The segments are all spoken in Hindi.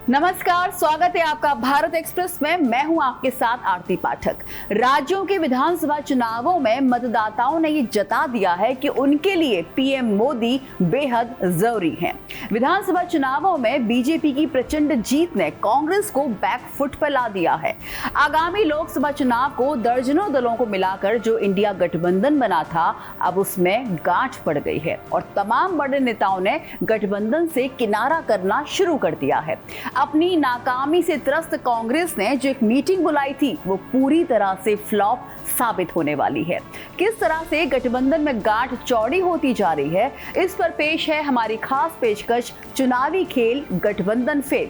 नमस्कार, स्वागत है आपका भारत एक्सप्रेस में। मैं हूं आपके साथ आरती पाठक। राज्यों के विधानसभा चुनावों में मतदाताओं ने ये जता दिया है कि उनके लिए पीएम मोदी बेहद जरूरी हैं। विधानसभा चुनावों में बीजेपी की प्रचंड जीत ने कांग्रेस को बैकफुट पर ला दिया है। आगामी लोकसभा चुनाव को दर्जनों दलों को मिलाकर जो इंडिया गठबंधन बना था, अब उसमें गांठ पड़ गई है और तमाम बड़े नेताओं ने गठबंधन से किनारा करना शुरू कर दिया है। अपनी नाकामी से त्रस्त कांग्रेस ने जो एक मीटिंग बुलाई थी, वो पूरी तरह से फ्लॉप साबित होने वाली है। किस तरह से गठबंधन में गांठ चौड़ी होती जा रही है, इस पर पेश है हमारी खास पेशकश, चुनावी खेल गठबंधन फेल।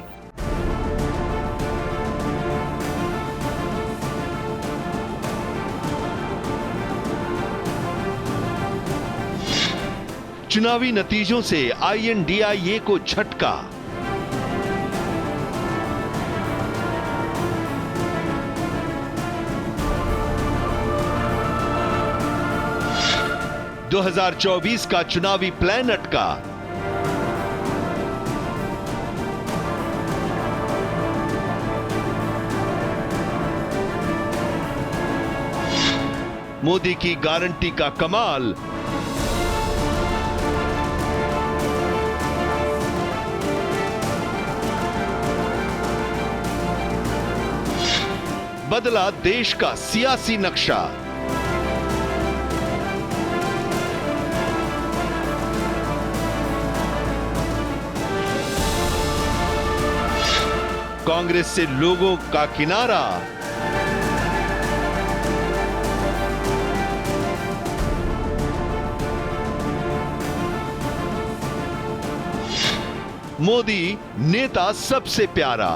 चुनावी नतीजों से INDIA को झटका। – 2024 का चुनावी प्लान अटका। मोदी की गारंटी का कमाल। बदला देश का सियासी नक्शा। कांग्रेस से लोगों का किनारा। मोदी नेता सबसे प्यारा।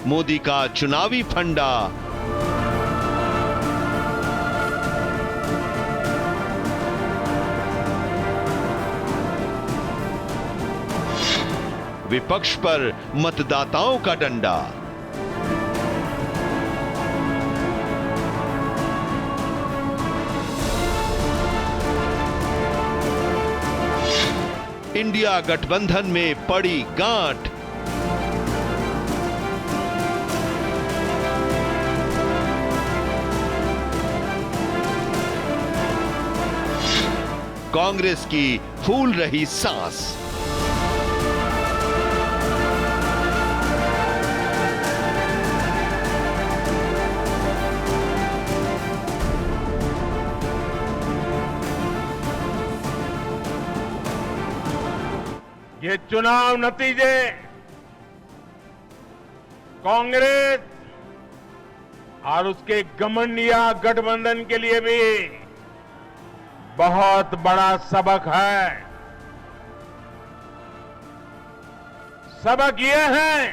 मोदी का चुनावी फंडा। विपक्ष पर मतदाताओं का डंडा। इंडिया गठबंधन में पड़ी गांठ। कांग्रेस की फूल रही सांस। ये चुनाव नतीजे कांग्रेस और उसके घमंडिया गठबंधन के लिए भी बहुत बड़ा सबक है। सबक ये है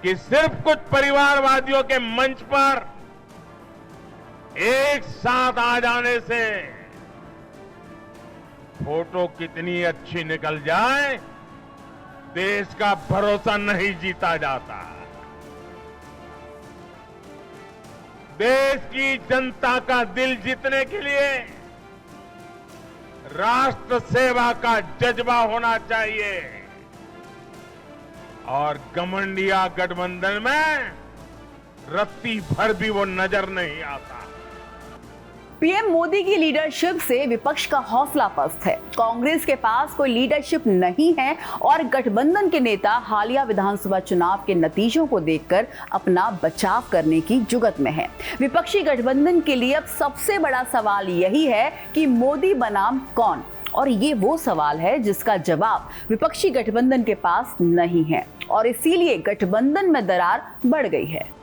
कि सिर्फ कुछ परिवारवादियों के मंच पर एक साथ आ जाने से फोटो कितनी अच्छी निकल जाए, देश का भरोसा नहीं जीता जाता। देश की जनता का दिल जीतने के लिए राष्ट्र सेवा का जज्बा होना चाहिए और घमंडिया गठबंधन में रत्ती भर भी वो नजर नहीं आता। पीएम मोदी की लीडरशिप से विपक्ष का हौसला पस्त है। कांग्रेस के पास कोई लीडरशिप नहीं है और गठबंधन के नेता हालिया विधानसभा चुनाव के नतीजों को देखकर अपना बचाव करने की जुगत में है। विपक्षी गठबंधन के लिए अब सबसे बड़ा सवाल यही है कि मोदी बनाम कौन, और ये वो सवाल है जिसका जवाब विपक्षी गठबंधन के पास नहीं है और इसीलिए गठबंधन में दरार बढ़ गई है।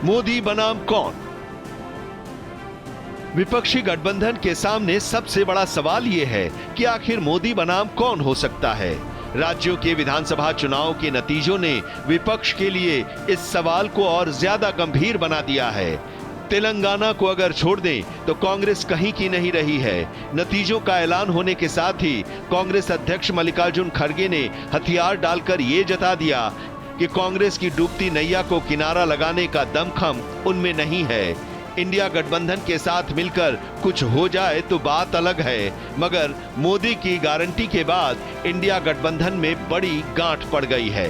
मोदी बनाम कौन? विपक्षी गठबंधन के सामने सबसे बड़ा सवाल यह है कि आखिर मोदी बनाम कौन हो सकता है। राज्यों के विधानसभा चुनाव के नतीजों ने विपक्ष के लिए इस सवाल को और ज्यादा गंभीर बना दिया है। तेलंगाना को अगर छोड़ दें तो कांग्रेस कहीं की नहीं रही है। नतीजों का ऐलान होने के साथ ही कांग्रेस अध्यक्ष मल्लिकार्जुन खड़गे ने हथियार डालकर ये जता दिया कि कांग्रेस की डूबती नैया को किनारा लगाने का दमखम उनमें नहीं है। इंडिया गठबंधन के साथ मिलकर कुछ हो जाए तो बात अलग है, मगर मोदी की गारंटी के बाद इंडिया गठबंधन में बड़ी गांठ पड़ गई है।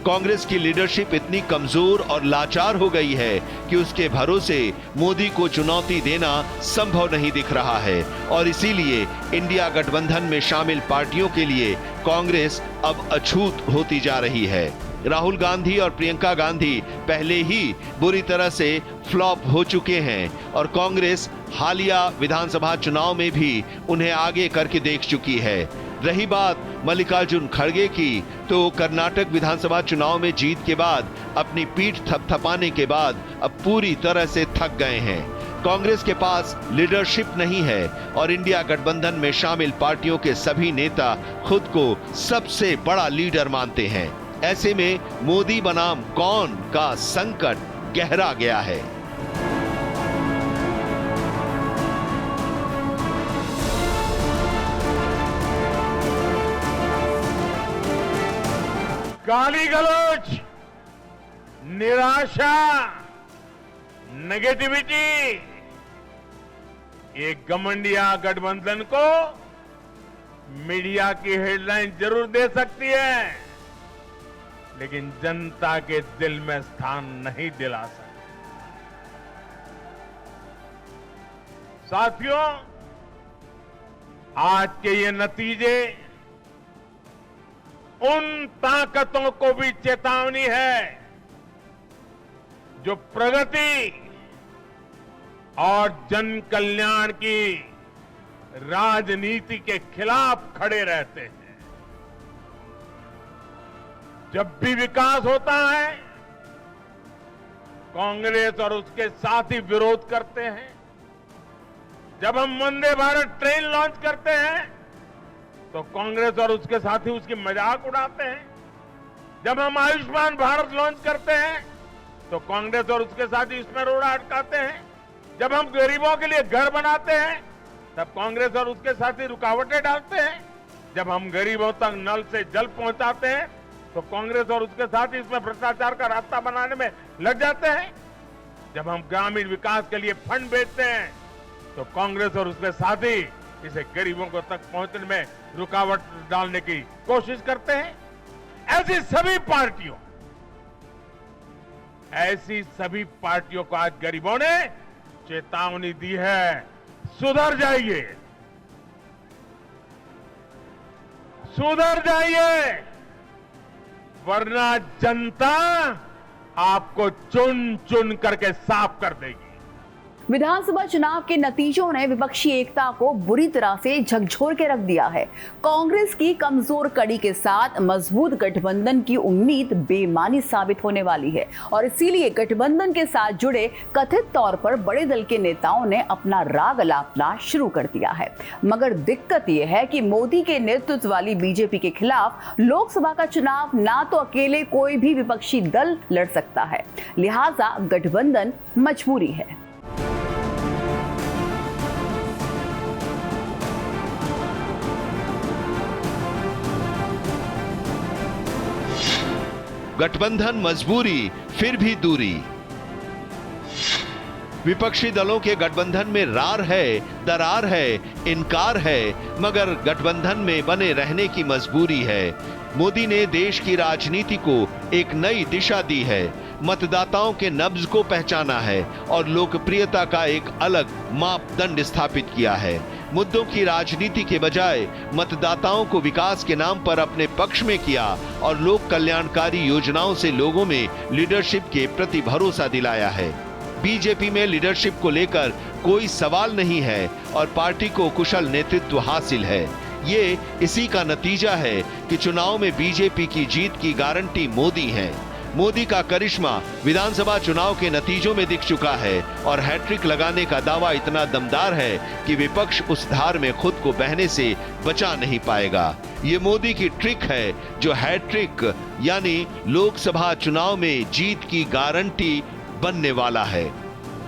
कांग्रेस की लीडरशिप इतनी कमजोर और लाचार हो गई है कि उसके भरोसे मोदी को चुनौती देना संभव नहीं दिख रहा है और इसीलिए इंडिया गठबंधन में शामिल पार्टियों के लिए कांग्रेस अब अछूत होती जा रही है। राहुल गांधी और प्रियंका गांधी पहले ही बुरी तरह से फ्लॉप हो चुके हैं और कांग्रेस हालिया विधानसभा चुनाव में भी उन्हें आगे करके देख चुकी है। रही बात मल्लिकार्जुन खड़गे की, तो कर्नाटक विधानसभा चुनाव में जीत के बाद अपनी पीठ थपथपाने के बाद अब पूरी तरह से थक गए हैं। कांग्रेस के पास लीडरशिप नहीं है और इंडिया गठबंधन में शामिल पार्टियों के सभी नेता खुद को सबसे बड़ा लीडर मानते हैं। ऐसे में मोदी बनाम कौन का संकट गहरा गया है। गाली गलौज, निराशा, नेगेटिविटी, ये घमंडिया गठबंधन को मीडिया की हेडलाइन जरूर दे सकती है, लेकिन जनता के दिल में स्थान नहीं दिला सकती। साथियों, आज के ये नतीजे उन ताकतों को भी चेतावनी है जो प्रगति और जन कल्याण की राजनीति के खिलाफ खड़े रहते हैं। जब भी विकास होता है, कांग्रेस और उसके साथी विरोध करते हैं। जब हम वंदे भारत ट्रेन लॉन्च करते हैं तो कांग्रेस और उसके साथी उसकी मजाक उड़ाते हैं। जब हम आयुष्मान भारत लॉन्च करते हैं तो कांग्रेस और उसके साथी इसमें रोड़ा अटकाते हैं। जब हम गरीबों के लिए घर बनाते हैं तब कांग्रेस और उसके साथी रुकावटें डालते हैं। जब हम गरीबों तक नल से जल पहुंचाते हैं तो कांग्रेस और उसके साथी इसमें भ्रष्टाचार का रास्ता बनाने में लग जाते हैं। जब हम ग्रामीण विकास के लिए फंड भेजते हैं तो कांग्रेस और उसके साथी इसे गरीबों को तक पहुंचने में रुकावट डालने की कोशिश करते हैं। ऐसी सभी पार्टियों को आज गरीबों ने चेतावनी दी है, सुधर जाइए, सुधर जाइए, वरना जनता आपको चुन चुन करके साफ कर देगी। विधानसभा चुनाव के नतीजों ने विपक्षी एकता को बुरी तरह से झकझोर के रख दिया है। कांग्रेस की कमजोर कड़ी के साथ मजबूत गठबंधन की उम्मीद बेमानी साबित होने वाली है और इसीलिए गठबंधन के साथ जुड़े कथित तौर पर बड़े दल के नेताओं ने अपना राग अलापना शुरू कर दिया है। मगर दिक्कत यह है कि मोदी के नेतृत्व वाली बीजेपी के खिलाफ लोकसभा का चुनाव ना तो अकेले कोई भी विपक्षी दल लड़ सकता है, लिहाजा गठबंधन मजबूरी है। गठबंधन मजबूरी फिर भी दूरी। विपक्षी दलों के गठबंधन में रार है, दरार है, इनकार है, मगर गठबंधन में बने रहने की मजबूरी है। मोदी ने देश की राजनीति को एक नई दिशा दी है, मतदाताओं के नब्ज को पहचाना है और लोकप्रियता का एक अलग मापदंड स्थापित किया है। मुद्दों की राजनीति के बजाय मतदाताओं को विकास के नाम पर अपने पक्ष में किया और लोक कल्याणकारी योजनाओं से लोगों में लीडरशिप के प्रति भरोसा दिलाया है। बीजेपी में लीडरशिप को लेकर कोई सवाल नहीं है और पार्टी को कुशल नेतृत्व हासिल है। ये इसी का नतीजा है कि चुनाव में बीजेपी की जीत की गारंटी मोदी है। मोदी का करिश्मा विधानसभा चुनाव के नतीजों में दिख चुका है और हैट्रिक लगाने का दावा इतना दमदार है कि विपक्ष उस धार में खुद को बहने से बचा नहीं पाएगा। ये मोदी की ट्रिक है जो हैट्रिक यानी लोकसभा चुनाव में जीत की गारंटी बनने वाला है।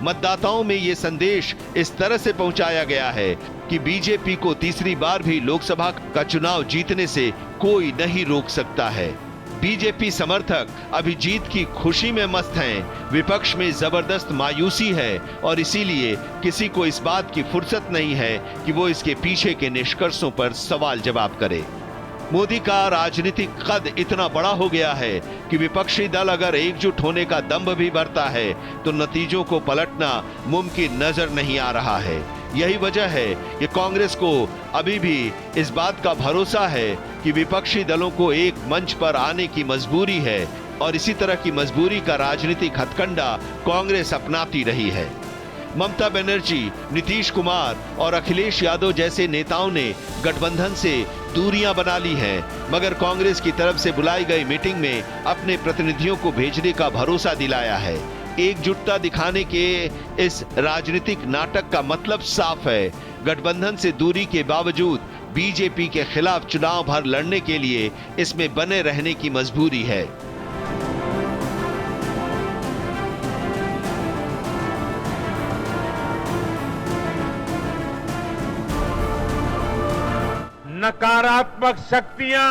मतदाताओं में ये संदेश इस तरह से पहुंचाया गया है कि बीजेपी को तीसरी बार भी लोकसभा का चुनाव जीतने से कोई नहीं रोक सकता है। बीजेपी समर्थक अभी जीत की खुशी में मस्त हैं, विपक्ष में जबरदस्त मायूसी है और इसीलिए किसी को इस बात की फुर्सत नहीं है कि वो इसके पीछे के निष्कर्षों पर सवाल जवाब करे। मोदी का राजनीतिक कद इतना बड़ा हो गया है कि विपक्षी दल अगर एकजुट होने का दंभ भी भरता है तो नतीजों को पलटना मुमकिन नजर नहीं आ रहा है। यही वजह है कि कांग्रेस को अभी भी इस बात का भरोसा है कि विपक्षी दलों को एक मंच पर आने की मजबूरी है और इसी तरह की मजबूरी का राजनीतिक हथकंडा कांग्रेस अपनाती रही है। ममता बनर्जी, नीतीश कुमार और अखिलेश यादव जैसे नेताओं ने गठबंधन से दूरियां बना ली हैं, मगर कांग्रेस की तरफ से बुलाई गई मीटिंग में अपने प्रतिनिधियों को भेजने का भरोसा दिलाया है। एकजुटता दिखाने के इस राजनीतिक नाटक का मतलब साफ है, गठबंधन से दूरी के बावजूद बीजेपी के खिलाफ चुनाव भर लड़ने के लिए इसमें बने रहने की मजबूरी है। नकारात्मक शक्तियां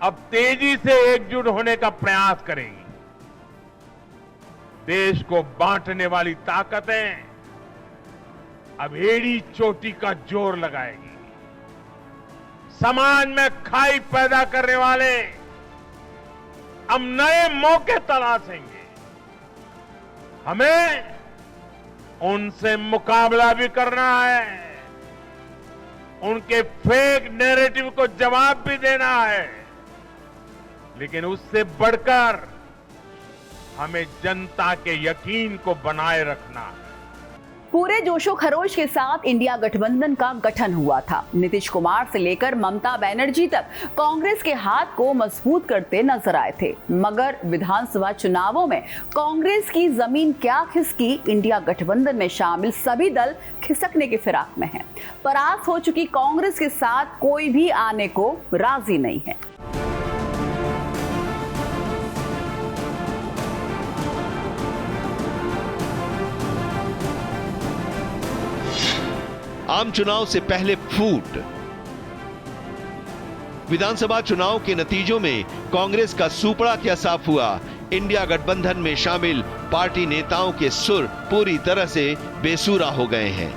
अब तेजी से एकजुट होने का प्रयास करेंगी। देश को बांटने वाली ताकतें अब एड़ी चोटी का जोर लगाएगी। समाज में खाई पैदा करने वाले अब नए मौके तलाशेंगे। हमें उनसे मुकाबला भी करना है, उनके फेक नैरेटिव को जवाब भी देना है, लेकिन उससे बढ़कर हमें जनता के यकीन को बनाए रखना है। पूरे जोशो खरोश के साथ इंडिया गठबंधन का गठन हुआ था। नीतीश कुमार से लेकर ममता बनर्जी तक कांग्रेस के हाथ को मजबूत करते नजर आए थे, मगर विधानसभा चुनावों में कांग्रेस की जमीन क्या खिसकी, इंडिया गठबंधन में शामिल सभी दल खिसकने के फिराक में हैं। परास्त हो चुकी कांग्रेस के साथ कोई भी आने को राजी नहीं है। आम चुनाव से पहले फूट। विधानसभा चुनाव के नतीजों में कांग्रेस का सुपड़ा क्या साफ हुआ। इंडिया गठबंधन में शामिल पार्टी नेताओं के सुर पूरी तरह से बेसुरा हो गए हैं।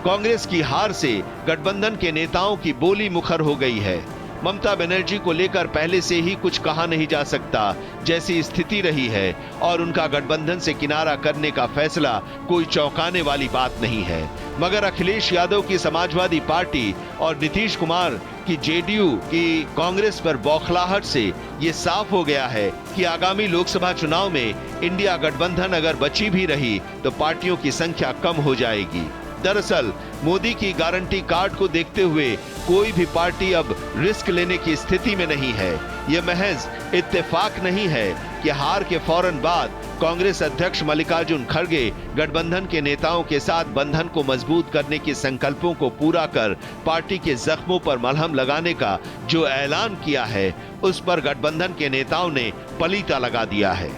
कांग्रेस की हार से गठबंधन के नेताओं की बोली मुखर हो गई है। ममता बनर्जी को लेकर पहले से ही कुछ कहा नहीं जा सकता जैसी स्थिति रही है और उनका गठबंधन से किनारा करने का फैसला कोई चौंकाने वाली बात नहीं है। मगर अखिलेश यादव की समाजवादी पार्टी और नीतीश कुमार की जेडीयू की कांग्रेस पर बौखलाहट से ये साफ हो गया है कि आगामी लोकसभा चुनाव में इंडिया गठबंधन अगर बची भी रही तो पार्टियों की संख्या कम हो जाएगी। दरअसल मोदी की गारंटी कार्ड को देखते हुए कोई भी पार्टी अब रिस्क लेने की स्थिति में नहीं है। यह महज इत्तेफाक नहीं है कि हार के फौरन बाद कांग्रेस अध्यक्ष मल्लिकार्जुन खड़गे गठबंधन के नेताओं के साथ बंधन को मजबूत करने के संकल्पों को पूरा कर पार्टी के जख्मों पर मलहम लगाने का जो ऐलान किया है, उस पर गठबंधन के नेताओं ने पलीता लगा दिया है।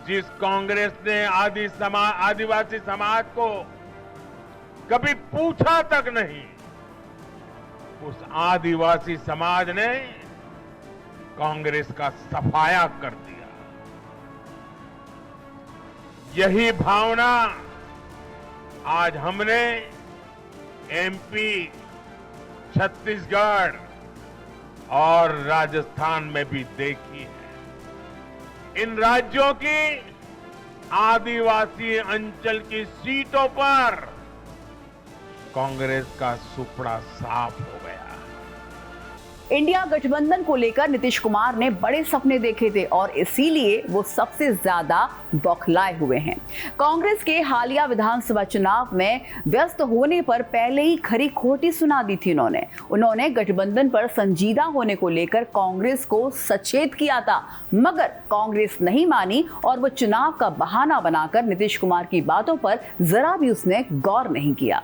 जिस कांग्रेस ने आदिवासी समाज को कभी पूछा तक नहीं, उस आदिवासी समाज ने कांग्रेस का सफाया कर दिया। यही भावना आज हमने एमपी, छत्तीसगढ़ और राजस्थान में भी देखी है। इन राज्यों की आदिवासी अंचल की सीटों पर कांग्रेस का सुपड़ा साफ हो गया। इंडिया गठबंधन को लेकर नीतीश कुमार ने बड़े सपने देखे थे और इसीलिए वो सबसे ज्यादा बौखलाए हुए हैं। कांग्रेस के हालिया विधानसभा चुनाव में व्यस्त होने पर पहले ही खरी खोटी सुना दी थी। उन्होंने गठबंधन पर संजीदा होने को लेकर कांग्रेस को सचेत किया था, मगर कांग्रेस नहीं मानी और वो चुनाव का बहाना बनाकर नीतीश कुमार की बातों पर जरा भी उसने गौर नहीं किया।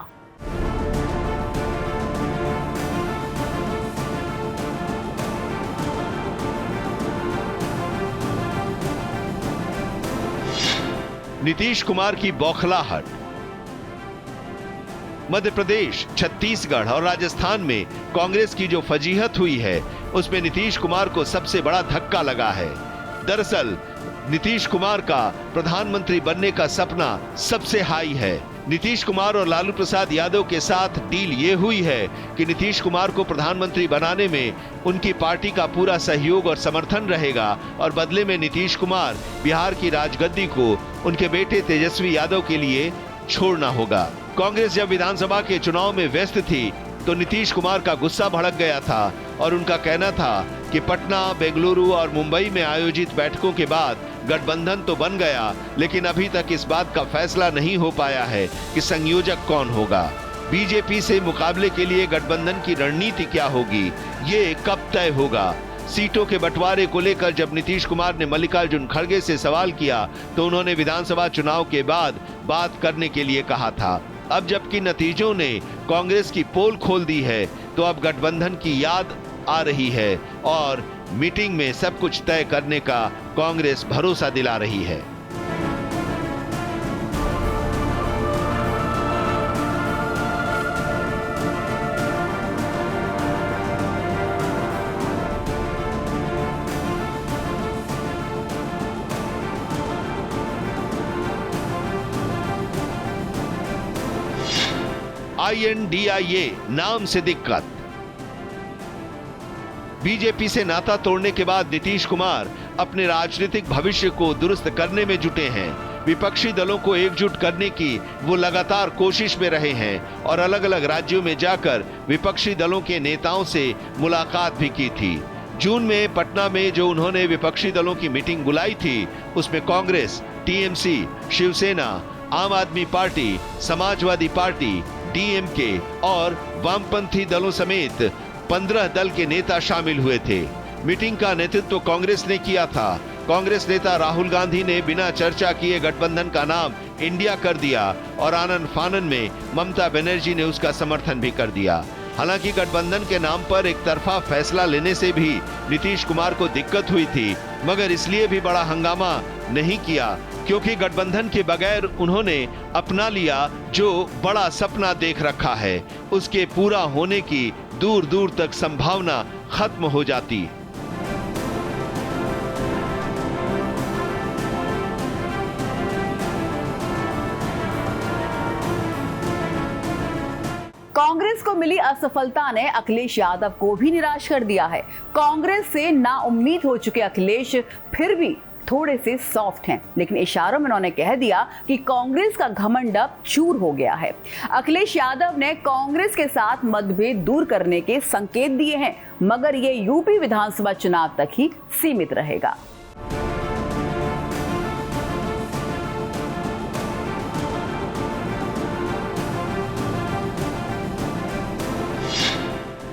नीतीश कुमार की बौखलाहट। मध्य प्रदेश, छत्तीसगढ़ और राजस्थान में कांग्रेस की जो फजीहत हुई है, उसमें नीतीश कुमार को सबसे बड़ा धक्का लगा है। दरअसल नीतीश कुमार का प्रधानमंत्री बनने का सपना सबसे हाई है। नीतीश कुमार और लालू प्रसाद यादव के साथ डील ये हुई है कि नीतीश कुमार को प्रधानमंत्री बनाने में उनकी पार्टी का पूरा सहयोग और समर्थन रहेगा और बदले में नीतीश कुमार बिहार की राजगद्दी को उनके बेटे तेजस्वी यादव के लिए छोड़ना होगा। कांग्रेस जब विधानसभा के चुनाव में व्यस्त थी तो नीतीश कुमार का गुस्सा भड़क गया था और उनका कहना था कि पटना, बेंगलुरु और मुंबई में आयोजित बैठकों के बाद गठबंधन तो बन गया, लेकिन अभी तक इस बात का फैसला नहीं हो पाया है कि संयोजक कौन होगा। बीजेपी से मुकाबले के लिए गठबंधन की रणनीति क्या होगी, ये कब तय होगा। सीटों के बंटवारे को लेकर जब नीतीश कुमार ने मल्लिकार्जुन खड़गे से सवाल किया तो उन्होंने विधानसभा चुनाव के बाद बात करने के लिए कहा था। अब जबकि नतीजों ने कांग्रेस की पोल खोल दी है तो अब गठबंधन की याद आ रही है और मीटिंग में सब कुछ तय करने का कांग्रेस भरोसा दिला रही है। INDIA नाम से दिक्कत। बीजेपी से नाता तोड़ने के बाद नीतीश कुमार अपने राजनीतिक भविष्य को दुरुस्त करने में जुटे हैं। विपक्षी दलों को एकजुट करने की वो लगातार कोशिश में रहे हैं और अलग अलग राज्यों में जाकर विपक्षी दलों के नेताओं से मुलाकात भी की थी। जून में पटना में जो उन्होंने विपक्षी दलों की मीटिंग बुलाई थी, उसमें कांग्रेस, TMC, शिवसेना, आम आदमी पार्टी, समाजवादी पार्टी, DMK और वामपंथी दलों समेत 15 दल के नेता शामिल हुए थे। मीटिंग का नेतृत्व कांग्रेस ने किया था। कांग्रेस नेता राहुल गांधी ने बिना चर्चा किए गठबंधन का नाम इंडिया कर दिया और आनन फानन में ममता बनर्जी ने उसका समर्थन भी कर दिया। हालांकि गठबंधन के नाम पर एक तरफा फैसला लेने से भी नीतीश कुमार को दिक्कत हुई थी, मगर इसलिए भी बड़ा हंगामा नहीं किया क्योंकि गठबंधन के बगैर उन्होंने अपना लिया जो बड़ा सपना देख रखा है, उसके पूरा होने की दूर दूर तक संभावना खत्म हो जाती। कांग्रेस को मिली असफलता ने अखिलेश यादव को भी निराश कर दिया है। कांग्रेस से नाउम्मीद हो चुके अखिलेश फिर भी थोड़े से सॉफ्ट हैं, लेकिन इशारों में उन्होंने कह दिया कि कांग्रेस का घमंड अब चूर हो गया है। अखिलेश यादव ने कांग्रेस के साथ मतभेद दूर करने के संकेत दिए हैं, मगर ये यूपी विधानसभा चुनाव तक ही सीमित रहेगा।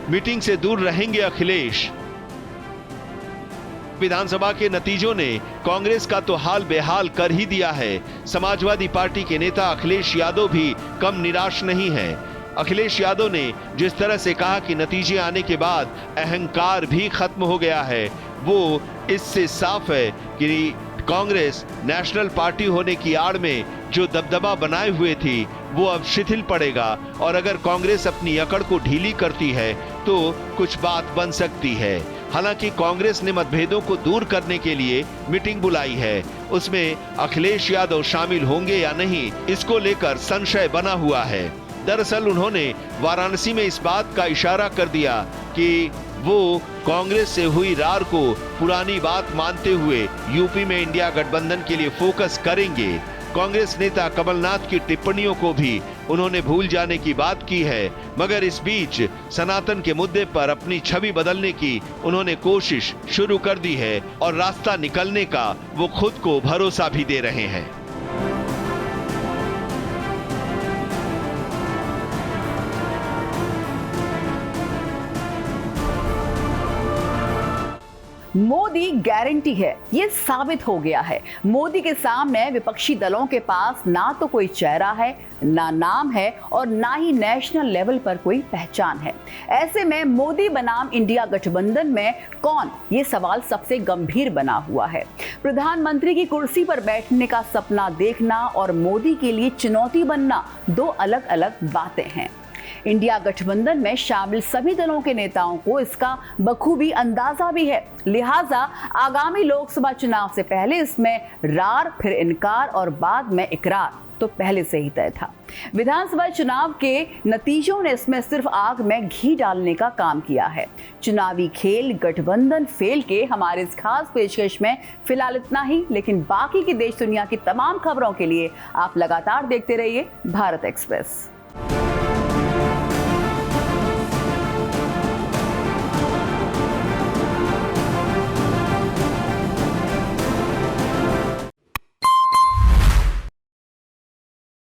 मीटिंग से दूर रहेंगे अखिलेश। विधानसभा के नतीजों ने कांग्रेस का तो हाल बेहाल कर ही दिया है। समाजवादी पार्टी के नेता अखिलेश यादव भी कम निराश नहीं है। अखिलेश यादव ने जिस तरह से कहा कि नतीजे आने के बाद अहंकार भी खत्म हो गया है, वो इससे साफ है कि कांग्रेस नेशनल पार्टी होने की आड़ में जो दबदबा बनाए हुए थी वो अब शिथिल पड़ेगा और अगर कांग्रेस अपनी अकड़ को ढीली करती है तो कुछ बात बन सकती है। हालांकि कांग्रेस ने मतभेदों को दूर करने के लिए मीटिंग बुलाई है, उसमें अखिलेश यादव शामिल होंगे या नहीं, इसको लेकर संशय बना हुआ है। दरअसल उन्होंने वाराणसी में इस बात का इशारा कर दिया कि वो कांग्रेस से हुई रार को पुरानी बात मानते हुए यूपी में इंडिया गठबंधन के लिए फोकस करेंगे। कांग्रेस नेता कमलनाथ की टिप्पणियों को भी उन्होंने भूल जाने की बात की है, मगर इस बीच सनातन के मुद्दे पर अपनी छवि बदलने की उन्होंने कोशिश शुरू कर दी है और रास्ता निकलने का वो खुद को भरोसा भी दे रहे हैं। मोदी गारंटी है, ये साबित हो गया है। मोदी के सामने विपक्षी दलों के पास ना तो कोई चेहरा है, ना नाम है और ना ही नेशनल लेवल पर कोई पहचान है। ऐसे में मोदी बनाम इंडिया गठबंधन में कौन, ये सवाल सबसे गंभीर बना हुआ है। प्रधानमंत्री की कुर्सी पर बैठने का सपना देखना और मोदी के लिए चुनौती बनना दो अलग अलग बातें हैं। इंडिया गठबंधन में शामिल सभी दलों के नेताओं को इसका बखूबी अंदाजा भी है। लिहाजा आगामी लोकसभा चुनाव से पहले इसमें रार, फिर इनकार और बाद में इकरार तो पहले से ही तय था। विधानसभा चुनाव के नतीजों ने इसमें सिर्फ आग में घी डालने का काम किया है। चुनावी खेल गठबंधन फेल के हमारे इस खास पेशकश में फिलहाल इतना ही, लेकिन बाकी की देश दुनिया की तमाम खबरों के लिए आप लगातार देखते रहिए भारत एक्सप्रेस।